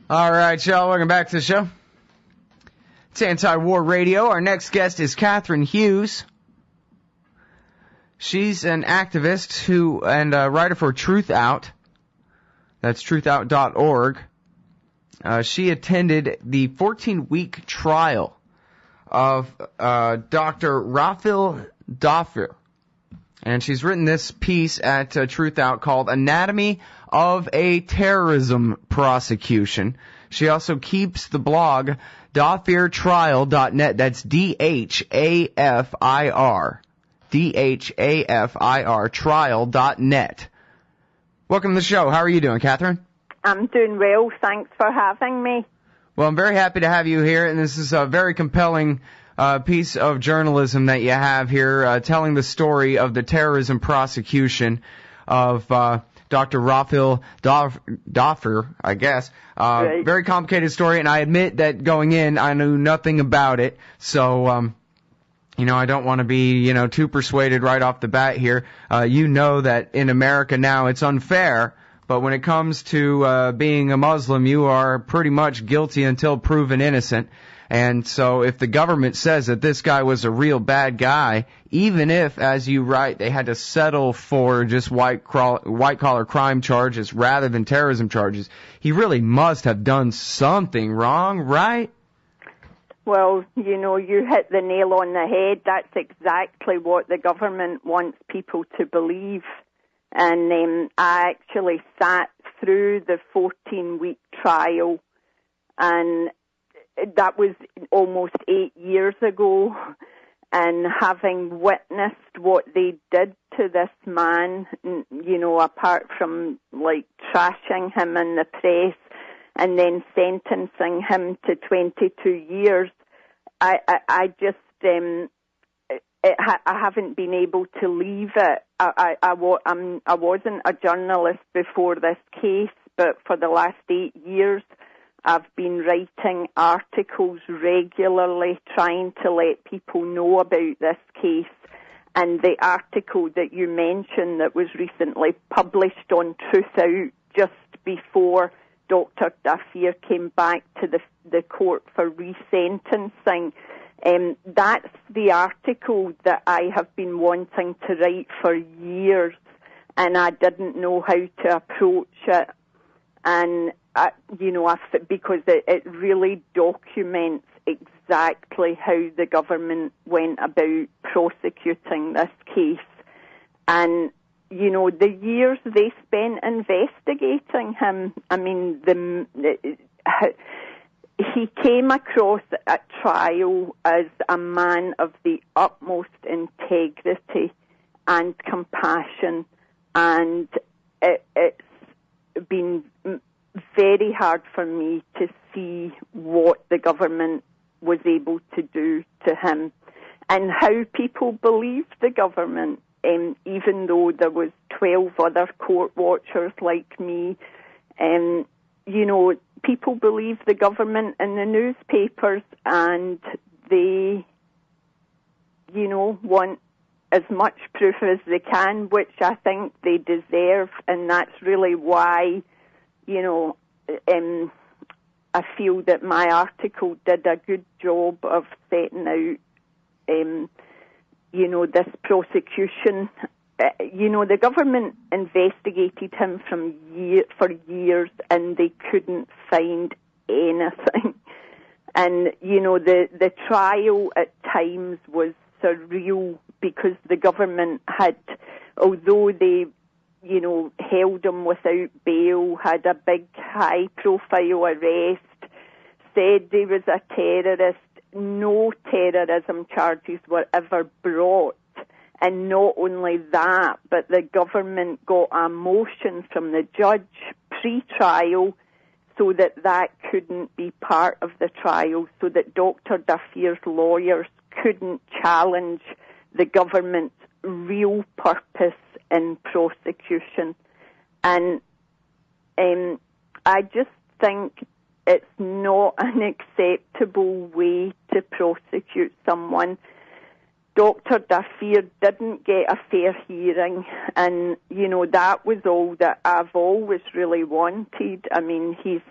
All right, y'all, welcome back to the show. It's Anti-War Radio. Our next guest is Katherine Hughes. She's an activist and a writer for Truth Out. That's truthout.org. She attended the 14-week trial of Dr. Rafil Dhafir. And she's written this piece at Truth Out called Anatomy of a Terrorism Prosecution. She also keeps the blog DhafirTrial.net. That's DHAFIR. DHAFIR trial.net. Welcome to the show. How are you doing, Katherine? I'm doing well. Thanks for having me. Well, I'm very happy to have you here, and this is a very compelling piece of journalism that you have here, telling the story of the terrorism prosecution of Dr. Rafil Dhafir, I guess. Right. Very complicated story, and I admit that going in, I knew nothing about it, so I don't want to be, too persuaded right off the bat here. You know that in America now it's unfair, but when it comes to being a Muslim, you are pretty much guilty until proven innocent. And so if the government says that this guy was a real bad guy, even if, as you write, they had to settle for just white-collar crime charges rather than terrorism charges, he really must have done something wrong, right? Well, you hit the nail on the head. That's exactly what the government wants people to believe. And I actually sat through the 14-week trial, and that was almost 8 years ago. And having witnessed what they did to this man, apart from, trashing him in the press, and then sentencing him to 22 years, I haven't been able to leave it. I wasn't a journalist before this case, but for the last 8 years, I've been writing articles regularly trying to let people know about this case. And the article that you mentioned that was recently published on Truth Out just before Dr. Dhafir came back to the court for resentencing, that's the article that I have been wanting to write for years, and I didn't know how to approach it. And, because it really documents exactly how the government went about prosecuting this case. And, the years they spent investigating him, he came across at trial as a man of the utmost integrity and compassion, and it's been very hard for me to see what the government was able to do to him and how people believed the government, even though there was 12 other court watchers like me. People believe the government and the newspapers, and they, want as much proof as they can, which I think they deserve, and that's really why, I feel that my article did a good job of setting out, this prosecution. The government investigated him for years, and they couldn't find anything. And, the trial at times was surreal because the government had, although they, held him without bail, had a big high-profile arrest, said he was a terrorist, no terrorism charges were ever brought. And not only that, but the government got a motion from the judge pre-trial so that couldn't be part of the trial, so that Dr. Dhafir's lawyers couldn't challenge the government's real purpose in prosecution. And I just think it's not an acceptable way to prosecute someone. Dr. Dhafir didn't get a fair hearing, and, that was all that I've always really wanted. He's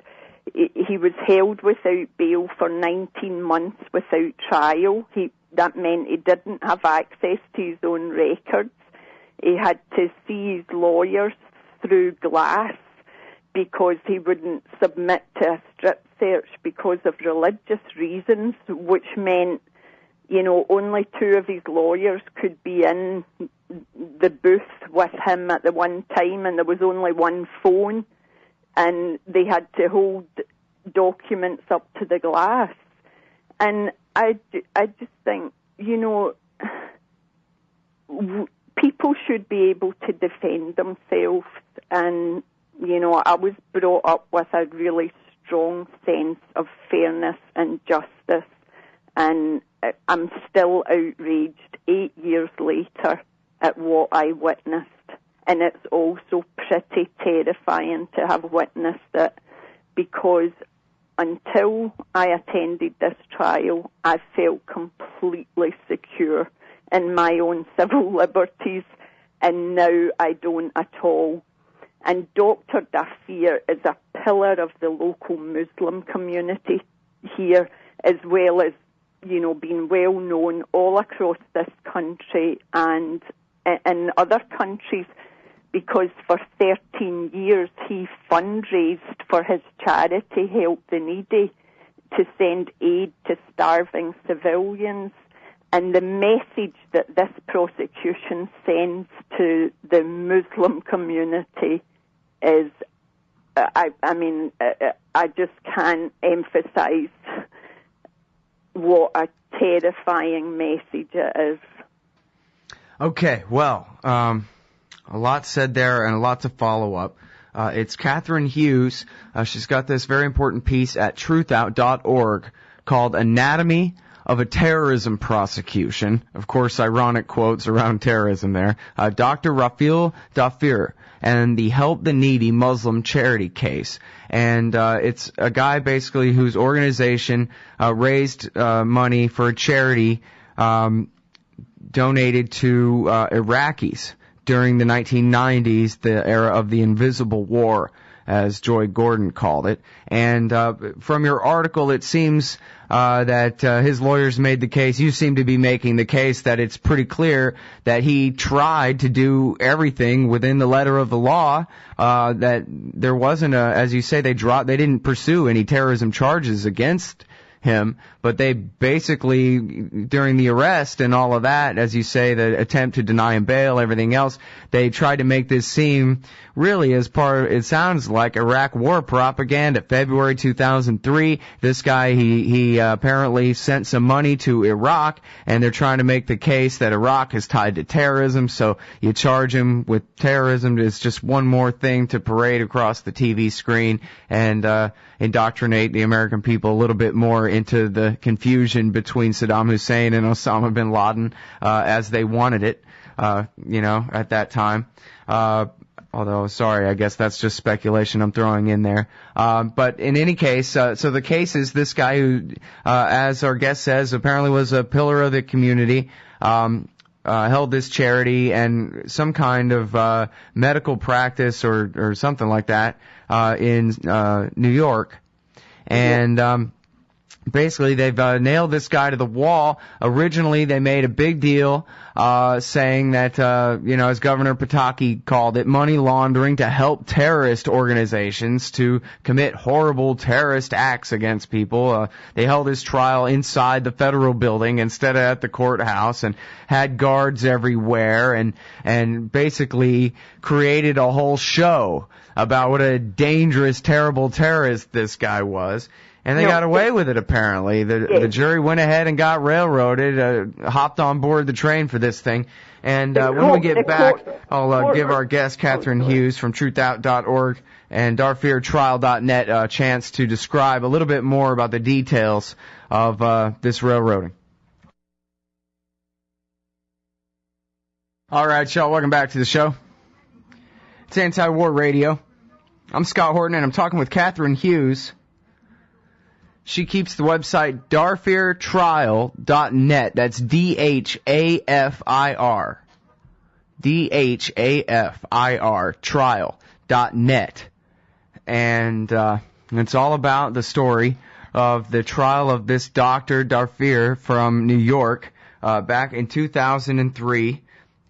He was held without bail for 19 months without trial. That meant he didn't have access to his own records. He had to see his lawyers through glass because he wouldn't submit to a strip search because of religious reasons, which meant, only 2 of his lawyers could be in the booth with him at the one time, and there was only one phone, and they had to hold documents up to the glass. And I just think, people should be able to defend themselves, and I was brought up with a really strong sense of fairness and justice, and I'm still outraged 8 years later at what I witnessed. And it's also pretty terrifying to have witnessed it, because until I attended this trial, I felt completely secure in my own civil liberties, and now I don't at all. And Dr. Dhafir is a pillar of the local Muslim community here, as well as, being well known all across this country and in other countries, because for 13 years he fundraised for his charity, Help the Needy, to send aid to starving civilians. And the message that this prosecution sends to the Muslim community is, I just can't emphasize what a terrifying message it is. Okay, well, a lot said there and a lot to follow up. It's Katherine Hughes. She's got this very important piece at truthout.org called Anatomy of a Terrorism Prosecution. Of course, ironic quotes around terrorism there. Dr. Rafil Dhafir and the Help the Needy Muslim charity case. And it's a guy basically whose organization raised money for a charity donated to Iraqis during the 1990s, the era of the Invisible War, as Joy Gordon called it. And from your article, it seems that his lawyers made the case. You seem to be making the case that it's pretty clear that he tried to do everything within the letter of the law, that there wasn't as you say, they didn't pursue any terrorism charges against him, but they basically, during the arrest and all of that, as you say, the attempt to deny him bail, everything else, they tried to make this seem really as part, it sounds like Iraq war propaganda. February 2003, this guy, he apparently sent some money to Iraq, and they're trying to make the case that Iraq is tied to terrorism, so you charge him with terrorism. It's just one more thing to parade across the TV screen and indoctrinate the American people a little bit more into the confusion between Saddam Hussein and Osama bin Laden as they wanted it, at that time. Although, sorry, I guess that's just speculation I'm throwing in there. But in any case, so the case is this guy who, as our guest says, apparently was a pillar of the community, held this charity and some kind of medical practice or something like that in New York. And basically, they've nailed this guy to the wall. Originally, they made a big deal saying that, as Governor Pataki called it, money laundering to help terrorist organizations to commit horrible terrorist acts against people. They held his trial inside the federal building instead of at the courthouse and had guards everywhere and basically created a whole show about what a dangerous, terrible terrorist this guy was. And they got away with it, apparently. The jury went ahead and got railroaded, hopped on board the train for this thing. And when we get back, I'll give our guest, Katherine Hughes from truthout.org and DhafirTrial.net a chance to describe a little bit more about the details of this railroading. All right, y'all, welcome back to the show. It's Anti-War Radio. I'm Scott Horton, and I'm talking with Katherine Hughes. She keeps the website DhafirTrial.net. That's DHAFIR. DHAFIR. Trial.net. And It's all about the story of the trial of this Dr. Dhafir from New York back in 2003,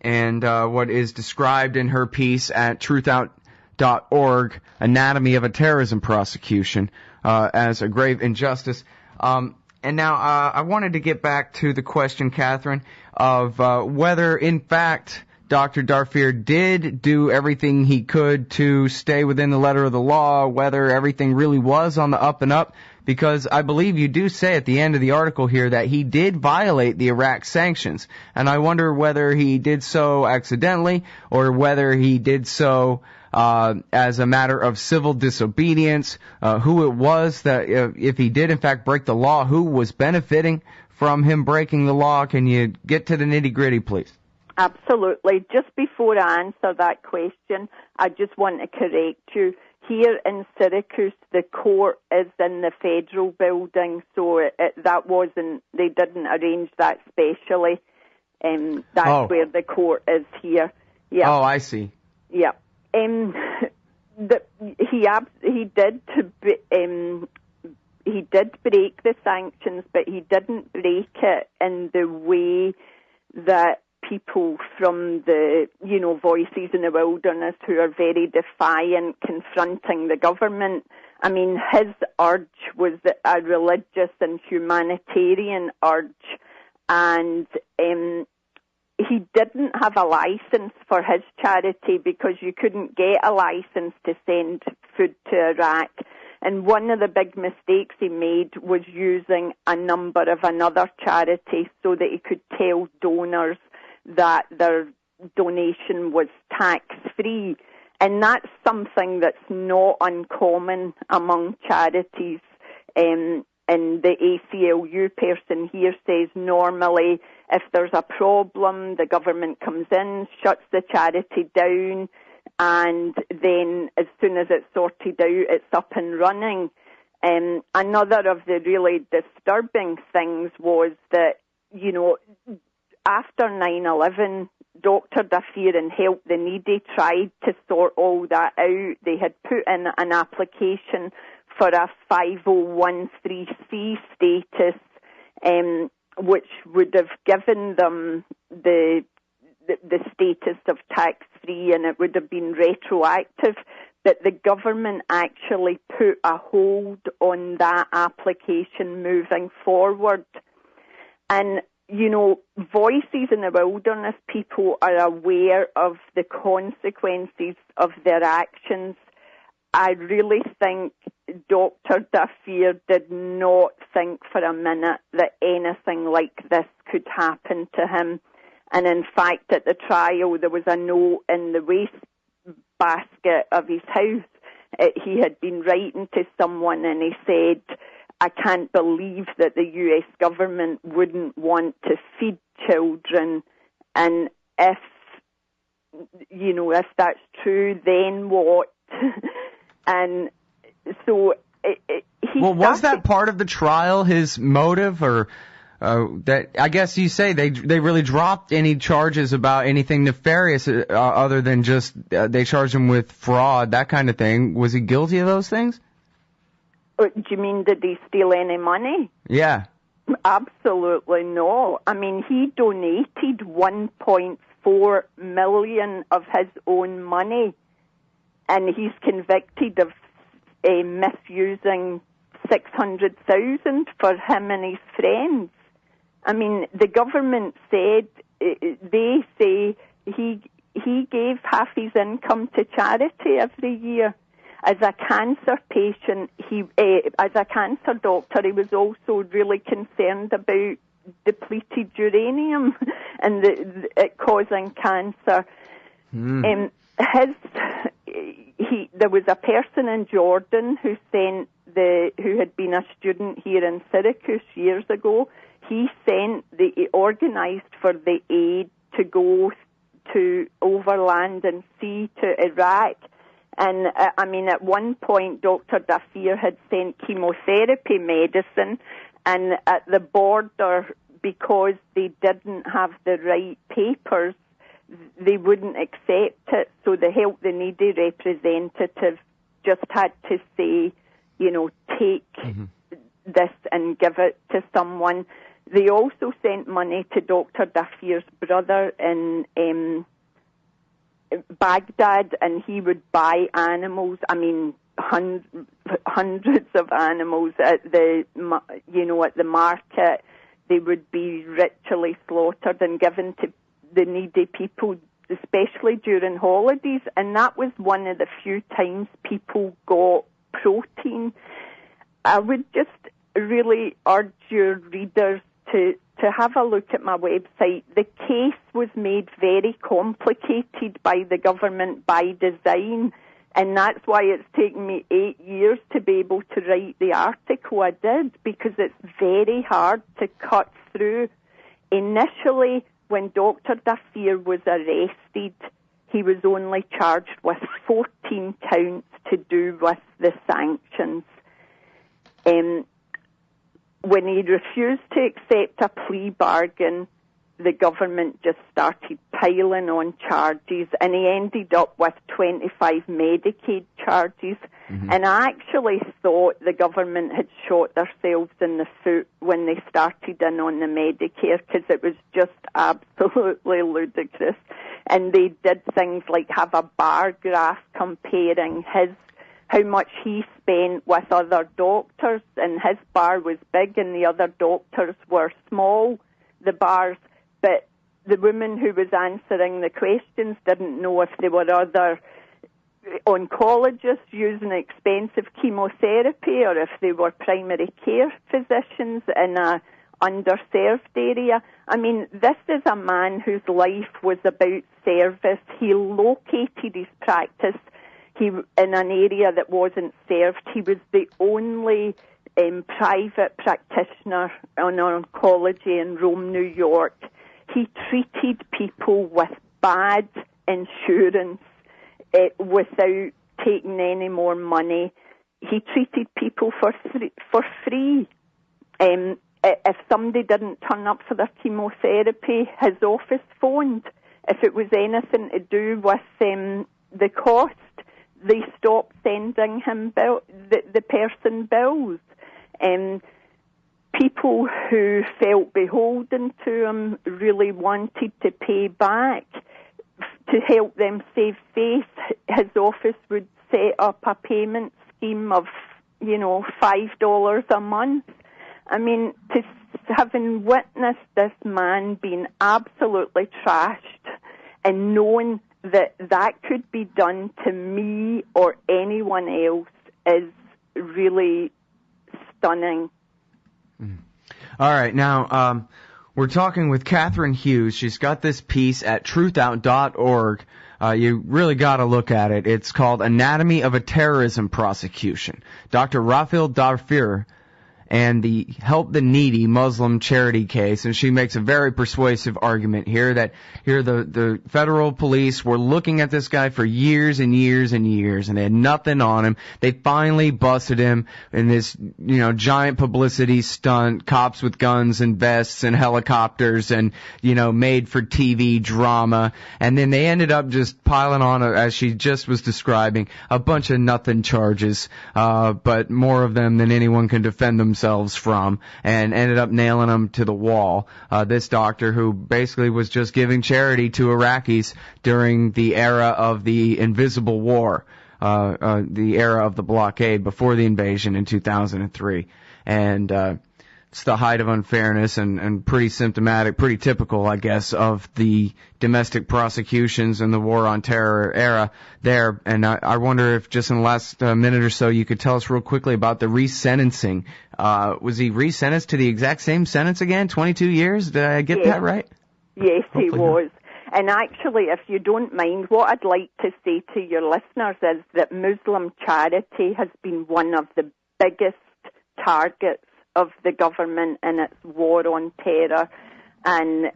and what is described in her piece at truthout.org, Anatomy of a Terrorism Prosecution, as a grave injustice. And now I wanted to get back to the question, Catherine, of whether, in fact, Dr. Dhafir did do everything he could to stay within the letter of the law, whether everything really was on the up and up, because I believe you do say at the end of the article here that he did violate the Iraq sanctions. And I wonder whether he did so accidentally or whether he did so as a matter of civil disobedience, who it was that, if he did in fact break the law, who was benefiting from him breaking the law. Can you get to the nitty-gritty, please? Absolutely. Just before I answer that question, I just want to correct you. Here in Syracuse, the court is in the federal building, so they didn't arrange that specially. That's where the court is here. Yeah. Oh, I see. Yeah. He did break the sanctions, but he didn't break it in the way that people from the, Voices in the Wilderness, who are very defiant, confronting the government. I mean, his urge was a religious and humanitarian urge, and he didn't have a license for his charity because you couldn't get a license to send food to Iraq. And one of the big mistakes he made was using a number of another charity so that he could tell donors that their donation was tax-free. And that's something that's not uncommon among charities. And the ACLU person here says normally if there's a problem, the government comes in, shuts the charity down, and then as soon as it's sorted out, it's up and running. Another of the really disturbing things was that, after 9/11, Dr. Dhafir and Help the Needy tried to sort all that out. They had put in an application for a 5013C status, which would have given them the status of tax-free, and it would have been retroactive. But the government actually put a hold on that application moving forward. And Voices in the Wilderness people are aware of the consequences of their actions. I really think Dr. Dhafir did not think for a minute that anything like this could happen to him. And in fact, at the trial, there was a note in the waste basket of his house. He had been writing to someone and he said, I can't believe that the U.S. government wouldn't want to feed children, and if that's true, then what? And so was that part of the trial, his motive, or that? I guess you say they really dropped any charges about anything nefarious other than just they charged him with fraud, that kind of thing. Was he guilty of those things? Do you mean, did he steal any money? Yeah. Absolutely no. I mean, he donated $1.4 million of his own money, and he's convicted of misusing $600,000 for him and his friends. I mean, the government said, they say he gave half his income to charity every year. As a cancer patient, as a cancer doctor, he was also really concerned about depleted uranium and it causing cancer. There was a person in Jordan who had been a student here in Syracuse years ago. He organised for the aid to go to overland and sea to Iraq. And, at one point, Dr. Dhafir had sent chemotherapy medicine, and at the border, because they didn't have the right papers, they wouldn't accept it. So the Help the Needy representative just had to say, take this and give it to someone. They also sent money to Dr. Dhafir's brother in Baghdad, and he would buy animals. I mean, hundreds of animals at the market. They would be ritually slaughtered and given to the needy people, especially during holidays. And that was one of the few times people got protein. I would just really urge your readers to have a look at my website. The case was made very complicated by the government by design, and that's why it's taken me 8 years to be able to write the article I did, because it's very hard to cut through. Initially, when Dr. Dhafir was arrested, he was only charged with 14 counts to do with the sanctions. When he refused to accept a plea bargain, the government just started piling on charges, and he ended up with 25 Medicaid charges. And I actually thought the government had shot themselves in the foot when they started in on the Medicare, because it was just absolutely ludicrous. And they did things like have a bar graph comparing how much he spent with other doctors, and his bar was big and the other doctors were small, the bars, but the woman who was answering the questions didn't know if there were other oncologists using expensive chemotherapy or if they were primary care physicians in a underserved area. I mean, this is a man whose life was about service. He located his practice in an area that wasn't served. He was the only private practitioner on oncology in Rome, New York. He treated people with bad insurance without taking any more money. He treated people for free. If somebody didn't turn up for their chemotherapy, his office phoned. If it was anything to do with the cost, they stopped sending him the person bills. People who felt beholden to him really wanted to pay back. To help them save face, his office would set up a payment scheme of, $5 a month. I mean, having witnessed this man being absolutely trashed and knowing that could be done to me or anyone else is really stunning. All right, now we're talking with Katherine Hughes. She's got this piece at truthout.org. You really got to look at it. It's called Anatomy of a Terrorism Prosecution. Dr. Rafil Dhafir and the Help the Needy Muslim charity case, and she makes a very persuasive argument here that the federal police were looking at this guy for years and years and years, and they had nothing on him. They finally busted him in this, giant publicity stunt, cops with guns and vests and helicopters and, made for TV drama, and then they ended up just piling on, as she just was describing, a bunch of nothing charges, but more of them than anyone can defend themselves from, and ended up nailing them to the wall. This doctor who basically was just giving charity to Iraqis during the era of the Invisible War, the era of the blockade before the invasion in 2003. And it's the height of unfairness and pretty symptomatic, pretty typical, I guess, of the domestic prosecutions and the war on terror era there. And I wonder if just in the last minute or so you could tell us real quickly about the resentencing. Was he resentenced to the exact same sentence again, 22 years? Did I get that right? Yes, Hopefully he was. And actually, if you don't mind, what I'd like to say to your listeners is that Muslim charity has been one of the biggest targets of the government in its war on terror. And,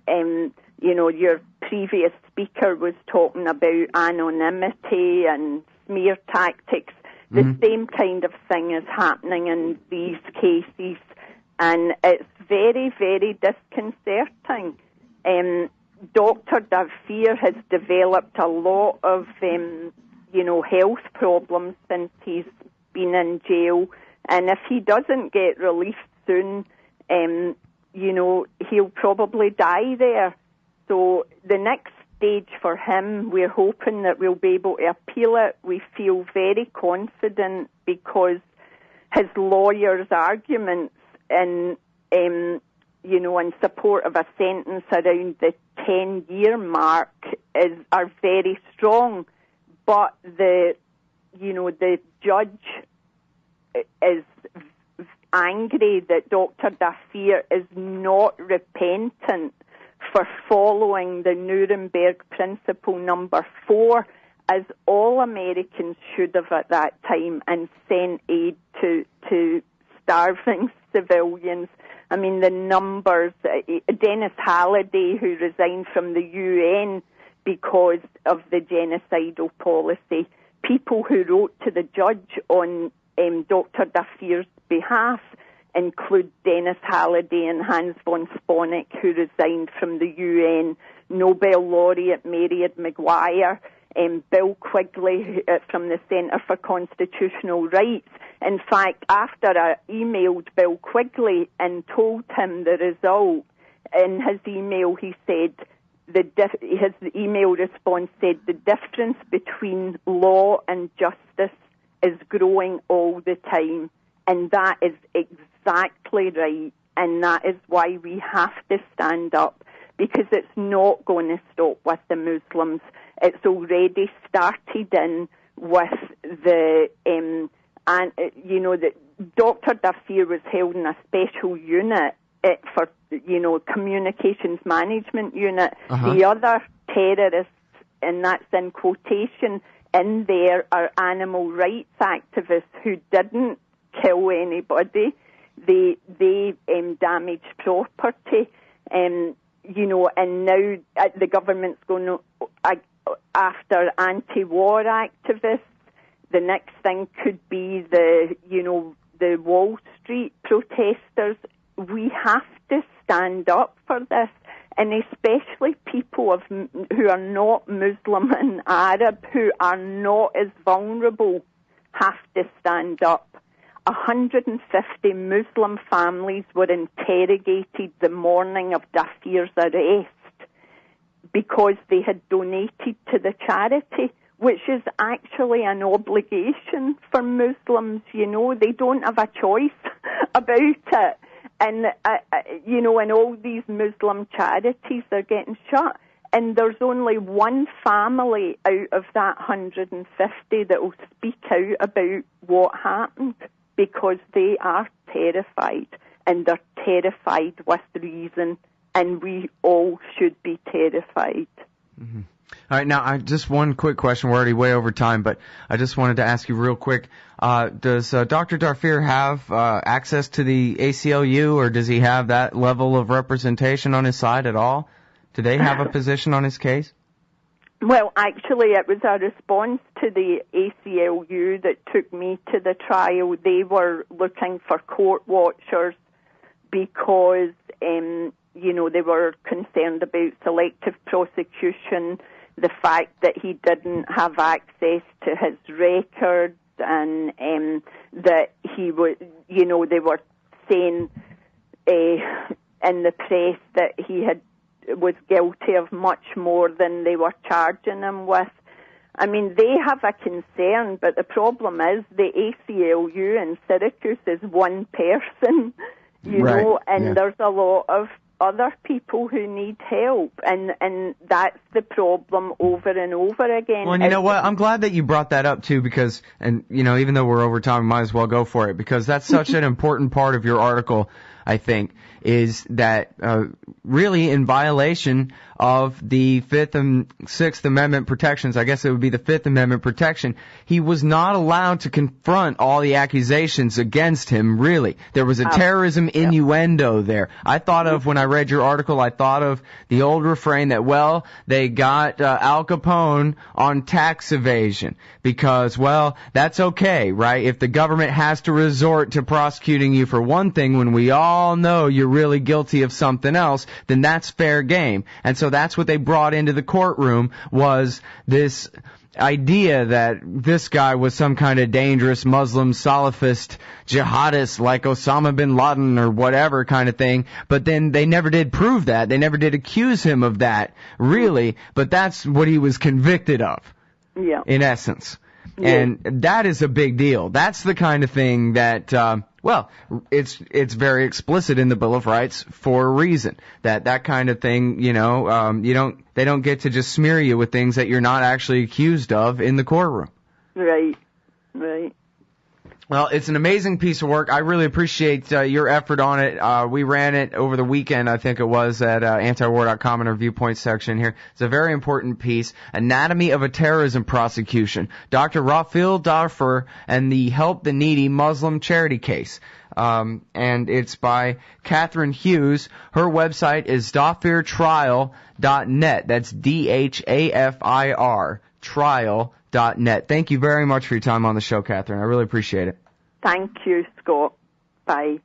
your previous speaker was talking about anonymity and smear tactics. The same kind of thing is happening in these cases, and it's very, very disconcerting. Dr. Dhafir has developed a lot of, health problems since he's been in jail. And if he doesn't get released soon, he'll probably die there. So the next stage for him, we're hoping that we'll be able to appeal it. We feel very confident because his lawyer's arguments in support of a sentence around the 10-year mark are very strong. But the judge is angry that Dr. Dhafir is not repentant for following the Nuremberg Principle number 4, as all Americans should have at that time, and sent aid to starving civilians. I mean, the numbers, Dennis Halliday, who resigned from the UN because of the genocidal policy, people who wrote to the judge on Dr. Dhafir's behalf include Dennis Halliday and Hans von Sponeck, who resigned from the UN, Nobel laureate Mariad Maguire, Bill Quigley from the Centre for Constitutional Rights. In fact, after I emailed Bill Quigley and told him the result, in his email he said, his email response said, the difference between law and justice is growing all the time. And that is exactly right. And that is why we have to stand up, because it's not going to stop with the Muslims. It's already started in with that Dr. Dhafir was held in a special unit for, communications management unit. Uh-huh. The other terrorists, and that's in quotation, in there are animal rights activists who didn't kill anybody. They damaged property, and now the government's going to, after anti-war activists, the next thing could be the Wall Street protesters. We have to stand up for this, and especially people who are not Muslim and Arab, who are not as vulnerable, have to stand up. 150 Muslim families were interrogated the morning of Dhafir's arrest because they had donated to the charity, which is actually an obligation for Muslims. They don't have a choice about it. And, and all these Muslim charities are getting shut. And there's only one family out of that 150 that will speak out about what happened, because they are terrified, and they're terrified with reason, and we all should be terrified. Mm-hmm. All right, now, just one quick question. We're already way over time, but I just wanted to ask you real quick. Does Dr. Dhafir have access to the ACLU, or does he have that level of representation on his side at all? Do they have a position on his case? Well, actually, it was a response to the ACLU that took me to the trial. They were looking for court watchers because, they were concerned about selective prosecution, the fact that he didn't have access to his records, and that he would, they were saying in the press that he was guilty of much more than they were charging him with. I mean, they have a concern, but the problem is the ACLU in Syracuse is one person, and there's a lot of other people who need help, and that's the problem over and over again. Well, and you know what? I'm glad that you brought that up too, because, even though we're over time, we might as well go for it, because that's such an important part of your article, I think, is that really in violation of the Fifth and Sixth Amendment protections, I guess it would be the Fifth Amendment protection, he was not allowed to confront all the accusations against him, really. There was a terrorism innuendo there. I thought of, when I read your article, I thought of the old refrain that, well, they got Al Capone on tax evasion because, well, that's okay, right? If the government has to resort to prosecuting you for one thing when we all know you're really guilty of something else, then that's fair game. And so that's what they brought into the courtroom, was this idea that this guy was some kind of dangerous Muslim Salafist jihadist like Osama bin Laden or whatever kind of thing, but then they never did prove that. They never did accuse him of that, really, but that's what he was convicted of, in essence. Yeah. And that is a big deal. That's the kind of thing that, it's very explicit in the Bill of Rights for a reason. That kind of thing, they don't get to just smear you with things that you're not actually accused of in the courtroom. Right. Well, it's an amazing piece of work. I really appreciate your effort on it. We ran it over the weekend, I think it was, at antiwar.com in our viewpoint section here. It's a very important piece. Anatomy of a Terrorism Prosecution. Dr. Rafil Dhafir and the Help the Needy Muslim Charity Case. And it's by Katherine Hughes. Her website is dhafirtrial.net. That's DHAFIR, trial.net. Thank you very much for your time on the show, Katherine. I really appreciate it. Thank you, Scott. Bye.